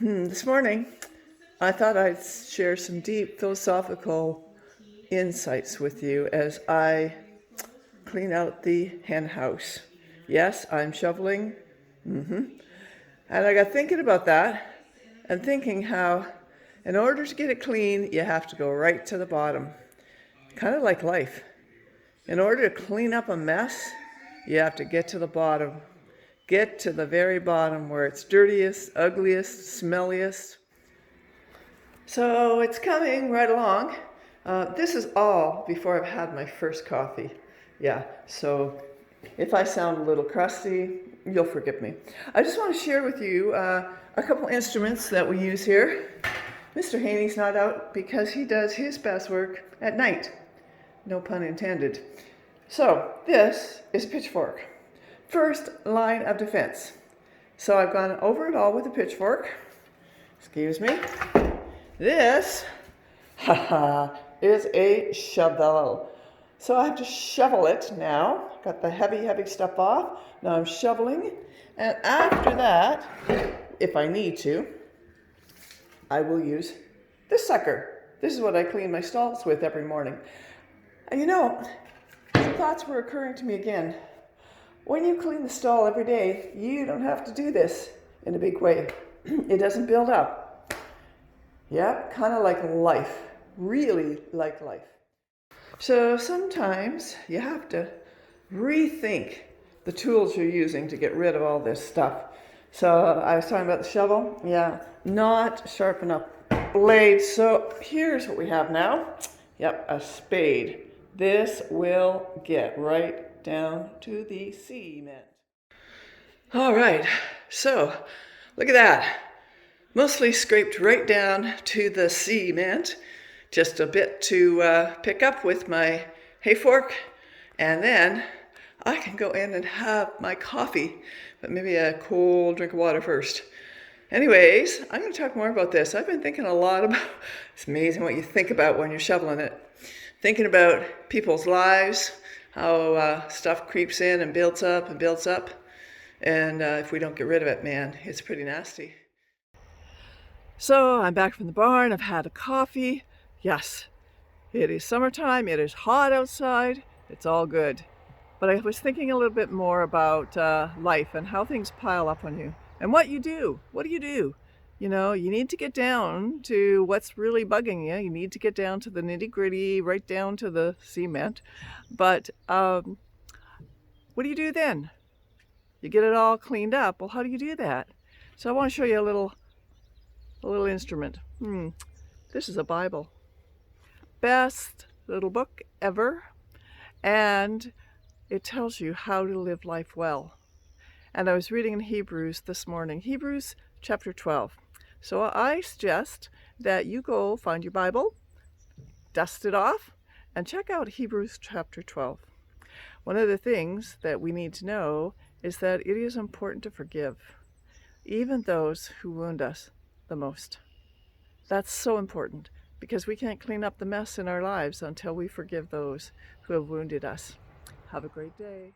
This morning, I thought I'd share some deep philosophical insights with you as I clean out the hen house. Yes, I'm shoveling. And I got thinking about that and thinking how, in order to get it clean, you have to go right to the bottom. Kind of like life. In order to clean up a mess, you have to get to the bottom. Get to the very bottom where it's dirtiest, ugliest, smelliest. So it's coming right along. This is all before I've had my first coffee. Yeah, so if I sound a little crusty, you'll forgive me. I just want to share with you a couple instruments that we use here. Mr. Haney's not out because he does his best work at night. No pun intended. So this is a pitchfork. First line of defense. So I've gone over it all with a pitchfork. Excuse me. This, is a shovel. So I have to shovel it now. Got the heavy stuff off. Now I'm shoveling. And after that, if I need to, I will use this sucker. This is what I clean my stalls with every morning. And you know, some thoughts were occurring to me again. When you clean the stall every day, you don't have to do this in a big way. It doesn't build up. Yeah, kind of like life, really like life. So sometimes you have to rethink the tools you're using to get rid of all this stuff. So I was talking about the shovel. Yeah, not sharp enough blades. So here's what we have now. Yep, a spade. This will get right down to the cement. All right, so look at that. Mostly scraped right down to the cement. Just a bit to pick up with my hay fork. And then I can go in and have my coffee, but maybe a cold drink of water first. Anyways, I'm going to talk more about this. I've been thinking a lot about, it's amazing what you think about when you're shoveling it. Thinking about people's lives, how stuff creeps in and builds up and builds up. And if we don't get rid of it, man, it's pretty nasty. So I'm back from the barn. I've had a coffee. Yes, it is summertime. It is hot outside. It's all good. But I was thinking a little bit more about life and how things pile up on you and what you do. What do you do? You know, you need to get down to what's really bugging you. You need to get down to the nitty-gritty, right down to the cement. But what do you do then? You get it all cleaned up. Well, how do you do that? So I want to show you a little instrument. This is a Bible. Best little book ever. And it tells you how to live life well. And I was reading in Hebrews this morning. Hebrews chapter 12. So I suggest that you go find your Bible, dust it off, and check out Hebrews chapter 12. One of the things that we need to know is that it is important to forgive, even those who wound us the most. That's so important because we can't clean up the mess in our lives until we forgive those who have wounded us. Have a great day.